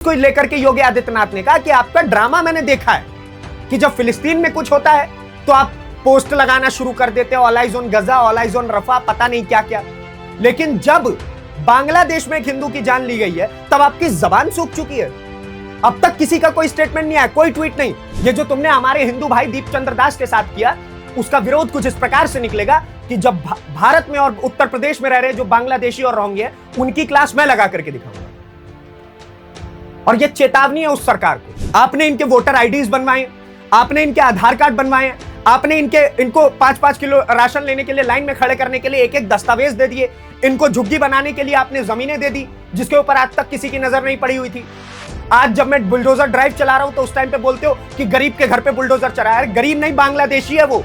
को लेकर के योगी आदित्यनाथ ने कहा कि आपका ड्रामा मैंने देखा है कि जब फिलिस्तीन में कुछ होता है तो आप पोस्ट लगाना शुरू कर देते हो, all eyes on Gaza, all eyes on Rafah, पता नहीं क्या क्या। लेकिन जब बांग्लादेश में एक हिंदू की जान ली गई है तब आपकी जबान सूख चुकी है। अब तक किसी का कोई स्टेटमेंट नहीं आया, कोई ट्वीट नहीं। ये जो तुमने हमारे हिंदू भाई दीपचंद्र दास के साथ किया उसका विरोध कुछ इस प्रकार से निकलेगा कि जब भारत में और उत्तर प्रदेश में रह रहे जो बांग्लादेशी और रोहिंग्या उनकी क्लास मैं लगा करके दिखाऊंगा। और ये चेतावनी है उस सरकार को। आपने इनके वोटर आईडीज बनवाए, आपने इनके आधार कार्ड बनवाए, आपने इनको 5-5 किलो राशन लेने के लिए लाइन में खड़े करने के लिए एक-एक दस्तावेज दे दिए, इनको झुग्गी बनाने के लिए आपने जमीनें दे दी जिसके ऊपर आज तक किसी की नजर नहीं पड़ी हुई थी। आज जब मैं बुलडोजर ड्राइव चला रहा हूं तो उस टाइम पे बोलते हो कि गरीब के घर पे बुलडोजर चला है। गरीब नहीं, बांग्लादेशी है, वो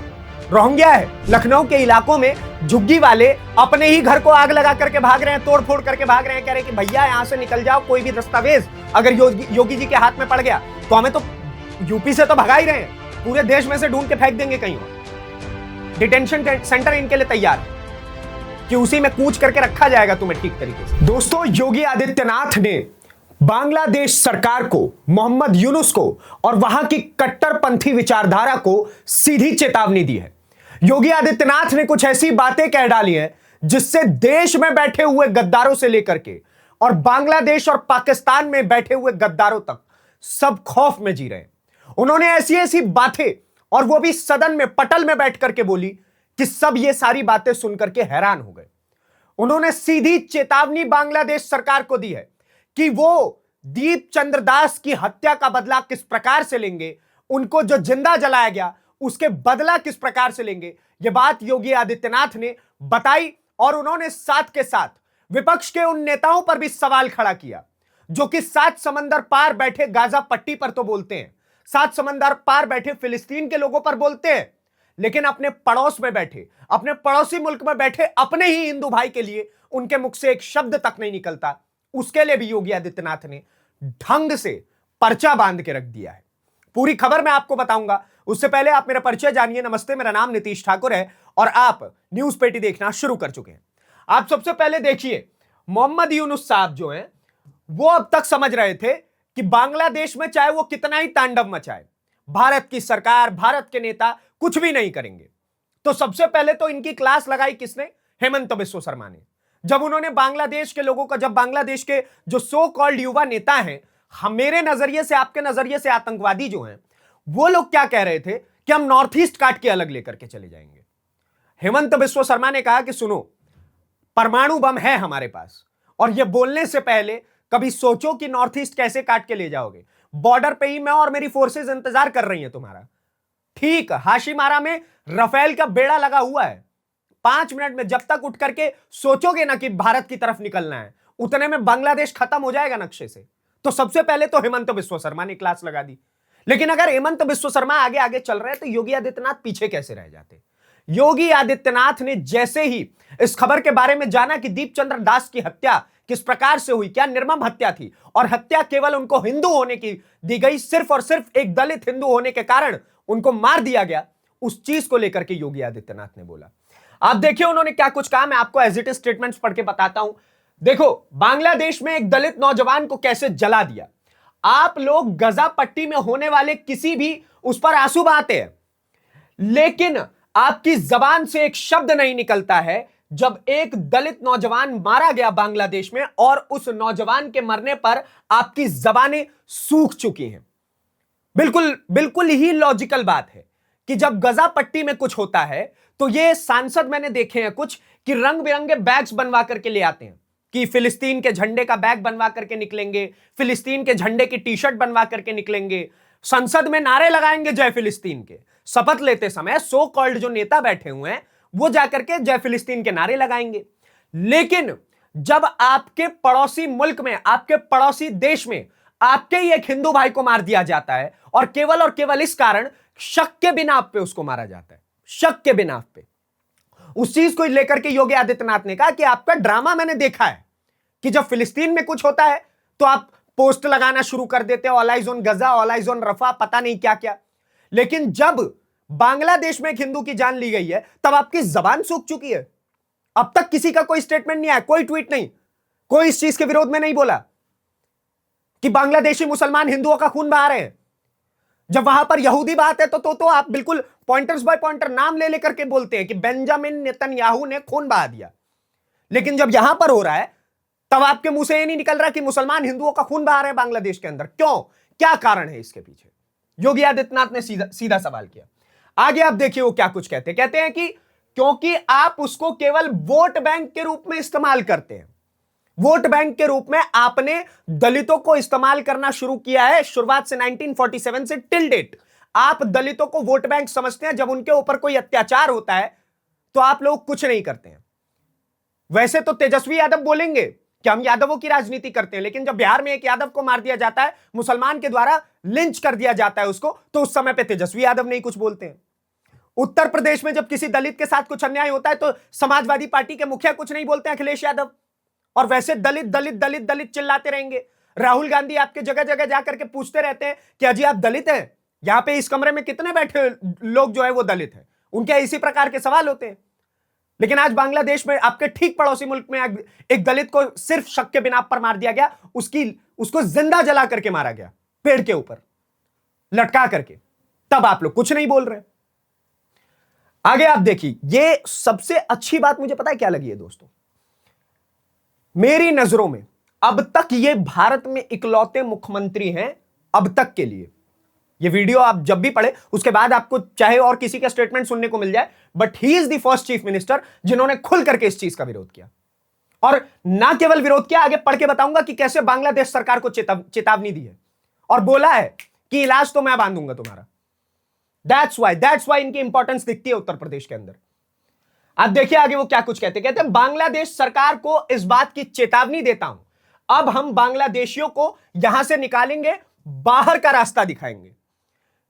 रोहिंग्या है। लखनऊ के इलाकों में झुग्गी वाले अपने ही घर को आग लगा करके भाग रहे हैं, तोड़ फोड़ करके भाग रहे हैं, कह रहे हैं कि भैया यहां से निकल जाओ, कोई भी दस्तावेज अगर योगी जी के हाथ में पड़ गया तो हमें तो यूपी से तो भगा ही रहे हैं, पूरे देश में से ढूंढ के फेंक देंगे कहीं और। डिटेंशन सेंटर इनके लिए तैयार है कि उसी में कूच करके रखा जाएगा तुम्हें ठीक तरीके से। दोस्तों, योगी आदित्यनाथ ने बांग्लादेश सरकार को, मोहम्मद यूनुस को और वहां की कट्टरपंथी विचारधारा को सीधी चेतावनी दी है। योगी आदित्यनाथ ने कुछ ऐसी बातें कह डाली हैं जिससे देश में बैठे हुए गद्दारों से लेकर के और बांग्लादेश और पाकिस्तान में बैठे हुए गद्दारों तक सब खौफ में जी रहे हैं। उन्होंने ऐसी ऐसी बातें, और वो भी सदन में पटल में बैठ करके बोली कि सब ये सारी बातें सुनकर के हैरान हो गए। उन्होंने सीधी चेतावनी बांग्लादेश सरकार को दी है कि वो दीपचंद्र दास की हत्या का बदला किस प्रकार से लेंगे, उनको जो जिंदा जलाया गया उसके बदला किस प्रकार से लेंगे। यह बात योगी आदित्यनाथ ने बताई और उन्होंने साथ के साथ विपक्ष के उन नेताओं पर भी सवाल खड़ा किया जो कि 7 समंदर पार बैठे गाजा पट्टी पर तो बोलते हैं, 7 समंदर पार बैठे फिलिस्तीन के लोगों पर बोलते हैं, लेकिन अपने पड़ोस में बैठे, अपने पड़ोसी मुल्क में बैठे अपने ही हिंदू भाई के लिए उनके मुख से एक शब्द तक नहीं निकलता। उसके लिए भी योगी आदित्यनाथ ने ढंग से पर्चा बांध के रख दिया है। पूरी खबर मैं आपको बताऊंगा, उससे पहले आप मेरा परिचय जानिए। नमस्ते, मेरा नाम नीतीश ठाकुर है और आप न्यूज पेटी देखना शुरू कर चुके हैं। आप सबसे पहले देखिए, मोहम्मद यूनुस साहब जो हैं वो अब तक समझ रहे थे कि बांग्लादेश में चाहे वो कितना ही तांडव मचाए, भारत की सरकार, भारत के नेता कुछ भी नहीं करेंगे। तो सबसे पहले तो इनकी क्लास लगाई किसने? हेमंत बिस्वा शर्मा ने। जब उन्होंने बांग्लादेश के लोगों का, जब बांग्लादेश के जो सो कॉल्ड युवा नेता हैं, मेरे नजरिए से, आपके नजरिए से आतंकवादी जो हैं, वो लोग क्या कह रहे थे कि हम नॉर्थ ईस्ट काट के अलग लेकर के चले जाएंगे। हेमंत बिस्वा शर्मा ने कहा कि सुनो, परमाणु बम है हमारे पास, और ये बोलने से पहले कभी सोचो कि नॉर्थ ईस्ट कैसे काट के ले जाओगे। बॉर्डर पे ही मैं और मेरी फोर्सेस इंतजार कर रही हैं तुम्हारा। ठीक, हाशिमारा में राफेल का बेड़ा लगा हुआ है। 5 मिनट में जब तक उठ करके सोचोगे ना कि भारत की तरफ निकलना है, उतने में बांग्लादेश खत्म हो जाएगा नक्शे से। तो सबसे पहले तो हेमंत बिस्वा शर्मा ने क्लास लगा दी। लेकिन अगर हेमंत बिस्वा शर्मा आगे आगे चल रहे हैं तो योगी आदित्यनाथ पीछे कैसे रह जाते? योगी आदित्यनाथ ने जैसे ही इस खबर के बारे में जाना कि दीपचंद्र दास की हत्या किस प्रकार से हुई, क्या निर्मम हत्या थी, और हत्या केवल उनको हिंदू होने की दी गई, सिर्फ और सिर्फ एक दलित हिंदू होने के कारण उनको मार दिया गया, उस चीज को लेकर के योगी आदित्यनाथ ने बोला। आप देखिए उन्होंने क्या कुछ कहा, मैं आपको एज इट इज स्टेटमेंट्स पढ़ के बताता हूं। देखो, बांग्लादेश में एक दलित नौजवान को कैसे जला दिया। आप लोग गजा पट्टी में होने वाले किसी भी उस पर आंसू बहाते हैं, लेकिन आपकी जबान से एक शब्द नहीं निकलता है जब एक दलित नौजवान मारा गया बांग्लादेश में, और उस नौजवान के मरने पर आपकी जबानें सूख चुकी हैं। बिल्कुल बिल्कुल ही लॉजिकल बात है कि जब गजा पट्टी में कुछ होता है तो ये सांसद मैंने देखे हैं कुछ कि रंग बिरंगे बैग्स बनवा करके ले आते हैं कि फिलिस्तीन के झंडे का बैग बनवा करके निकलेंगे, फिलिस्तीन के झंडे की टी शर्ट बनवा करके निकलेंगे, संसद में नारे लगाएंगे जय फिलिस्तीन के। शपथ लेते समय सो कॉल्ड जो नेता बैठे हुए हैं वो जाकर के जय फिलिस्तीन के नारे लगाएंगे। लेकिन जब आपके पड़ोसी मुल्क में, आपके पड़ोसी देश में आपके ही एक हिंदू भाई को मार दिया जाता है और केवल इस कारण शक के बिना आप पे उसको मारा जाता है, शक के बिना आप पे, उस चीज को लेकर के योगी आदित्यनाथ ने कहा कि आपका ड्रामा मैंने देखा है कि जब फिलिस्तीन में कुछ होता है तो आप पोस्ट लगाना शुरू कर देते हो, all eyes on Gaza, all eyes on Rafah, पता नहीं क्या क्या। लेकिन जब बांग्लादेश में एक हिंदू की जान ली गई है तब आपकी जबान सूख चुकी है। अब तक किसी का कोई स्टेटमेंट नहीं आया, कोई ट्वीट नहीं, कोई इस चीज के विरोध में नहीं बोला कि बांग्लादेशी मुसलमान हिंदुओं का खून बहा रहे हैं। जब वहां पर यहूदी बात है तो आप बिल्कुल पॉइंटर्स बाय पॉइंटर नाम ले लेकर के बोलते हैं कि बेंजामिन नेतन्याहू ने खून बहा दिया। लेकिन जब यहां पर हो रहा है तब आपके मुंह से ये नहीं निकल रहा कि मुसलमान हिंदुओं का खून बहा रहे हैं बांग्लादेश के अंदर। क्यों? क्या कारण है इसके पीछे? योगी आदित्यनाथ ने सीधा सवाल किया। आगे आप देखिए वो क्या कुछ कहते हैं कि क्योंकि आप उसको केवल वोट बैंक के रूप में इस्तेमाल करते हैं। वोट बैंक के रूप में आपने दलितों को इस्तेमाल करना शुरू किया है शुरुआत से 1947 से टिल डेट। आप दलितों को वोट बैंक समझते हैं। जब उनके ऊपर कोई अत्याचार होता है तो आप लोग कुछ नहीं करते हैं। वैसे तो तेजस्वी यादव बोलेंगे कि हम यादवों की राजनीति करते हैं, लेकिन जब बिहार में एक यादव को मार दिया जाता है, मुसलमान के द्वारा लिंच कर दिया जाता है उसको, तो उस समय पे तेजस्वी यादव नहीं कुछ बोलते हैं। उत्तर प्रदेश में जब किसी दलित के साथ कुछ अन्याय होता है तो समाजवादी पार्टी के मुखिया कुछ नहीं बोलते हैं, अखिलेश यादव। और वैसे दलित दलित दलित दलित चिल्लाते रहेंगे। राहुल गांधी आपके जगह जगह जाकर के पूछते रहते हैं कि अजी आप दलित हैं? यहां पे इस कमरे में कितने बैठे लोग जो है वो दलित हैं? उनके इसी प्रकार के सवाल होते हैं। लेकिन आज बांग्लादेश में आपके ठीक पड़ोसी मुल्क में एक दलित को सिर्फ शक के बिना पर मार दिया गया। उसको जिंदा जला करके मारा गया, पेड़ के ऊपर लटका करके। तब आप लोग कुछ नहीं बोल रहे। आगे आप देखिए, ये सबसे अच्छी बात मुझे पता है क्या लगी है दोस्तों। मेरी नजरों में अब तक ये भारत में इकलौते मुख्यमंत्री हैं अब तक के लिए। ये वीडियो आप जब भी पढ़े उसके बाद आपको चाहे और किसी का स्टेटमेंट सुनने को मिल जाए, but he is the first chief minister जिन्होंने खुल करके इस चीज का विरोध किया। और ना केवल विरोध किया, आगे पढ़ के बताऊंगा कि कैसे बांग्लादेश सरकार को चेतावनी दी है और बोला है कि इलाज तो मैं बांधूंगा तुम्हारा। दैट्स वाई इनकी इंपॉर्टेंस दिखती है उत्तर प्रदेश के अंदर। आप देखिए आगे वो क्या कुछ कहते हैं बांग्लादेश सरकार को इस बात की चेतावनी देता हूं, अब हम बांग्लादेशियों को यहां से निकालेंगे, बाहर का रास्ता दिखाएंगे।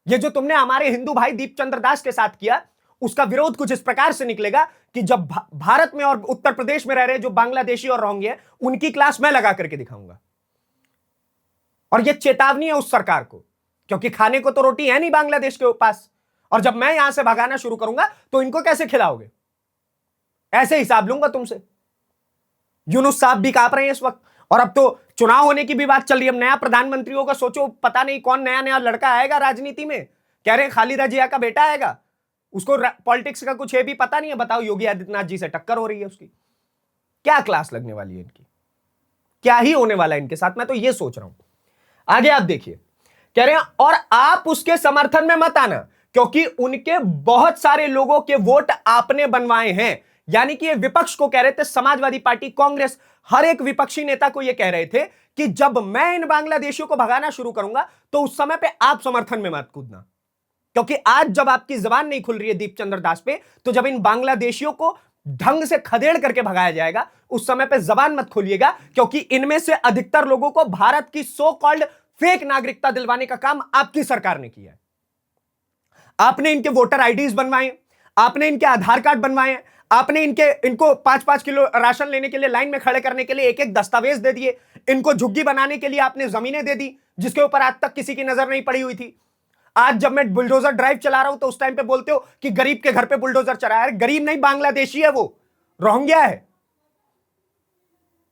ये जो तुमने हमारे हिंदू भाई दीपचंद्र दास के साथ किया, उसका विरोध कुछ इस प्रकार से निकलेगा कि जब भारत में और उत्तर प्रदेश में रह रहे जो बांग्लादेशी और रोहिंग्या हैं, उनकी क्लास मैं लगा करके दिखाऊंगा। और यह चेतावनी है उस सरकार को, क्योंकि खाने को तो रोटी है नहीं बांग्लादेश के पास। और जब मैं यहां से भगाना शुरू करूंगा तो इनको कैसे खिलाओगे? ऐसे हिसाब लूंगा तुमसे। यूनुस साहब भी कांप रहे हैं इस वक्त। और अब तो चुनाव होने की भी बात चल रही है। अब नया प्रधानमंत्री होगा, सोचो पता नहीं कौन नया नया लड़का आएगा राजनीति में। कह रहे हैं खालिदा जिया का बेटा आएगा, उसको पॉलिटिक्स का कुछ है भी पता नहीं है। बताओ, योगी आदित्यनाथ जी से टक्कर हो रही है उसकी। क्या क्लास लगने वाली है इनकी? क्या ही होने वाला है इनके साथ? मैं तो ये सोच रहा हूं। आगे आप देखिए, कह रहे हैं और आप उसके समर्थन में मत आना, क्योंकि उनके बहुत सारे लोगों के वोट आपने बनवाए हैं। यानी कि ये विपक्ष को कह रहे थे, समाजवादी पार्टी, कांग्रेस, हर एक विपक्षी नेता को ये कह रहे थे कि जब मैं इन बांग्लादेशियों को भगाना शुरू करूंगा तो उस समय पे आप समर्थन में मत कूदना। क्योंकि आज जब आपकी जबान नहीं खुल रही है दीपचंद्र दास पे, तो जब इन बांग्लादेशियों को ढंग से खदेड़ करके भगाया जाएगा उस समय पे जबान मत खोलिएगा, क्योंकि इनमें से अधिकतर लोगों को भारत की सो कॉल्ड फेक नागरिकता दिलवाने का काम आपकी सरकार ने किया है। आपने इनके वोटर आईडीज बनवाए, आपने इनके आधार कार्ड बनवाए, आपने इनको 5-5 किलो राशन लेने के लिए लाइन में खड़े करने के लिए एक एक दस्तावेज दे दिए। इनको झुग्गी बनाने के लिए आपने जमीनें दे दी जिसके ऊपर आज तक किसी की नजर नहीं पड़ी हुई थी। आज जब मैं बुलडोजर ड्राइव चला रहा हूं तो उस टाइम पे बोलते हो कि गरीब के घर पे बुलडोजर चला है। गरीब नहीं, बांग्लादेशी है, वो रोहिंग्या है।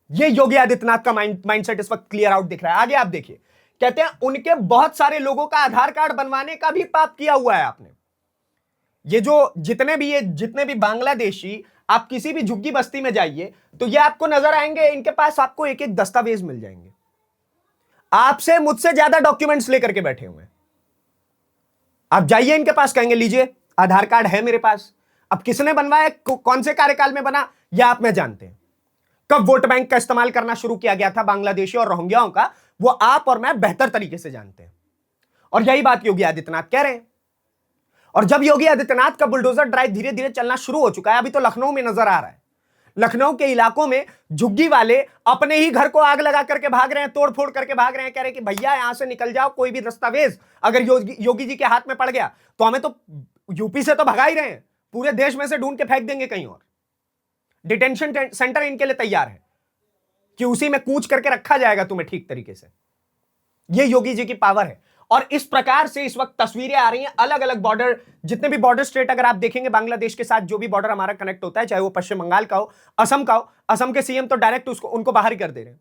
ये योगी आदित्यनाथ का माइंडसेट इस वक्त क्लियर आउट दिख रहा है। आगे आप देखिए, कहते हैं उनके बहुत सारे लोगों का आधार कार्ड बनवाने का भी पाप किया हुआ है आपने। ये जितने भी बांग्लादेशी, आप किसी भी झुग्गी बस्ती में जाइए तो ये आपको नजर आएंगे, इनके पास आपको एक एक दस्तावेज मिल जाएंगे। आपसे मुझसे ज्यादा डॉक्यूमेंट्स लेकर के बैठे हुए हैं। आप जाइए इनके पास, कहेंगे लीजिए आधार कार्ड है मेरे पास। अब किसने बनवाया, कौन से कार्यकाल में बना, यह आप में जानते हैं। कब वोट बैंक का इस्तेमाल करना शुरू किया गया था बांग्लादेशी और रोहिंग्याओं का, वो आप और मैं बेहतर तरीके से जानते हैं। और यही बात योगी आदित्यनाथ कह रहे हैं। और जब योगी आदित्यनाथ का बुलडोजर ड्राइव धीरे धीरे चलना शुरू हो चुका है, अभी तो लखनऊ में नजर आ रहा है, लखनऊ के इलाकों में झुग्गी वाले अपने ही घर को आग लगा करके भाग रहे हैं, तोड़ फोड़ करके भाग रहे हैं। कह रहे हैं कि भैया यहां से निकल जाओ, कोई भी दस्तावेज अगर योगी जी के हाथ में पड़ गया तो हमें तो यूपी से तो भगा ही रहे हैं, पूरे देश में से ढूंढ के फेंक देंगे कहीं और। डिटेंशन सेंटर इनके लिए तैयार है कि उसी में कूच करके रखा जाएगा तुम्हें ठीक तरीके से। यह योगी जी की पावर है। और इस प्रकार से इस वक्त तस्वीरें आ रही हैं अलग अलग बॉर्डर, जितने भी बॉर्डर स्टेट अगर आप देखेंगे बांग्लादेश के साथ, जो भी बॉर्डर हमारा कनेक्ट होता है, चाहे वो पश्चिम बंगाल का हो, असम का हो, असम के सीएम तो डायरेक्ट उनको बाहर ही कर दे रहे हैं।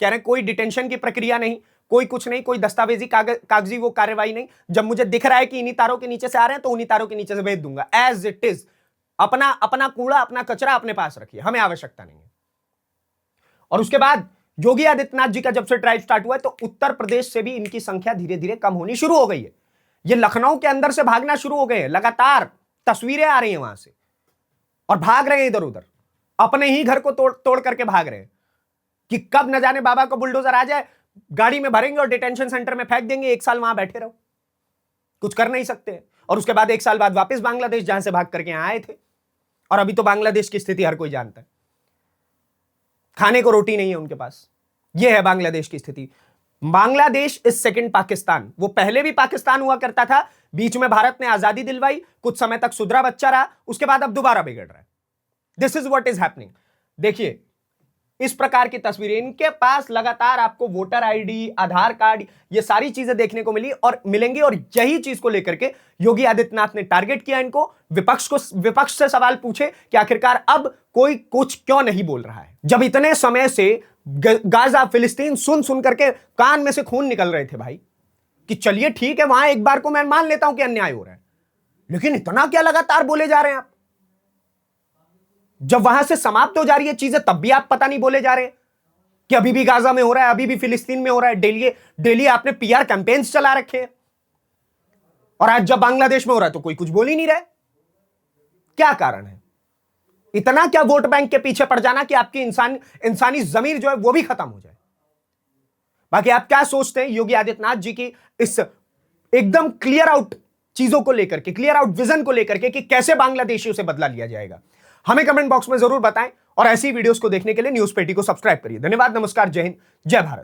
कह रहे हैं कोई डिटेंशन की प्रक्रिया नहीं, कोई कुछ नहीं, कोई दस्तावेजी कागजी वो कार्रवाई नहीं। जब मुझे दिख रहा है कि इन्हीं तारों के नीचे से आ रहे हैं तो उन्हीं तारों के नीचे से भेज दूंगा एज इट इज। अपना अपना कूड़ा, अपना कचरा अपने पास रखिए, हमें आवश्यकता नहीं है। और उसके बाद योगी आदित्यनाथ जी का जब से ड्राइव स्टार्ट हुआ है तो उत्तर प्रदेश से भी इनकी संख्या धीरे धीरे कम होनी शुरू हो गई है। ये लखनऊ के अंदर से भागना शुरू हो गए हैं, लगातार तस्वीरें आ रही हैं वहां से, और भाग रहे हैं इधर उधर, अपने ही घर को तोड़ करके भाग रहे हैं कि कब न जाने बाबा को बुलडोजर आ जाए, गाड़ी में भरेंगे और डिटेंशन सेंटर में फेंक देंगे, 1 साल वहां बैठे रहो, कुछ कर नहीं सकते। और उसके बाद 1 साल बाद वापस बांग्लादेश, जहां से भाग करके यहां आए थे। और अभी तो बांग्लादेश की स्थिति हर कोई जानता है, खाने को रोटी नहीं है उनके पास। यह है बांग्लादेश की स्थिति। Bangladesh is second Pakistan. वो पहले भी पाकिस्तान हुआ करता था, बीच में भारत ने आजादी दिलवाई, कुछ समय तक सुधरा बच्चा रहा, उसके बाद अब दोबारा बिगड़ रहा है। This is what is happening. देखिए इस प्रकार की तस्वीरें, इनके पास लगातार आपको वोटर आईडी, आधार कार्ड, ये सारी चीजें देखने को मिली और मिलेंगी। और यही चीज को लेकर के योगी आदित्यनाथ ने टारगेट किया इनको, विपक्ष से सवाल पूछे कि आखिरकार अब कोई कुछ क्यों नहीं बोल रहा है, जब इतने समय से गाजा फिलिस्तीन सुन करके कान में से खून निकल रहे थे भाई, कि चलिए ठीक है वहां एक बार को मैं मान लेता हूं कि अन्याय हो रहा है, लेकिन इतना क्या लगातार बोले जा रहे हैं आप? जब वहां से समाप्त हो जा रही है चीजें तब भी आप पता नहीं बोले जा रहे कि अभी भी गाजा में हो रहा है, अभी भी फिलिस्तीन में हो रहा है। डेली आपने पीआर कैंपेन्स चला रखे हैं, और आज जब बांग्लादेश में हो रहा है तो कोई कुछ बोल ही नहीं रहा है। क्या कारण है? इतना क्या वोट बैंक के पीछे पड़ जाना कि आपकी इंसानी जमीर जो है वो भी खत्म हो जाए? बाकी आप क्या सोचते हैं योगी आदित्यनाथ जी की इस एकदम क्लियर आउट चीजों को लेकर के, क्लियर आउट विजन को लेकर के, कि कैसे बांग्लादेशियों से बदला लिया जाएगा? हमें कमेंट बॉक्स में जरूर बताएं, और ऐसी वीडियोस को देखने के लिए न्यूज़ पेटी को सब्सक्राइब करिए। धन्यवाद, नमस्कार, जय हिंद, जय भारत।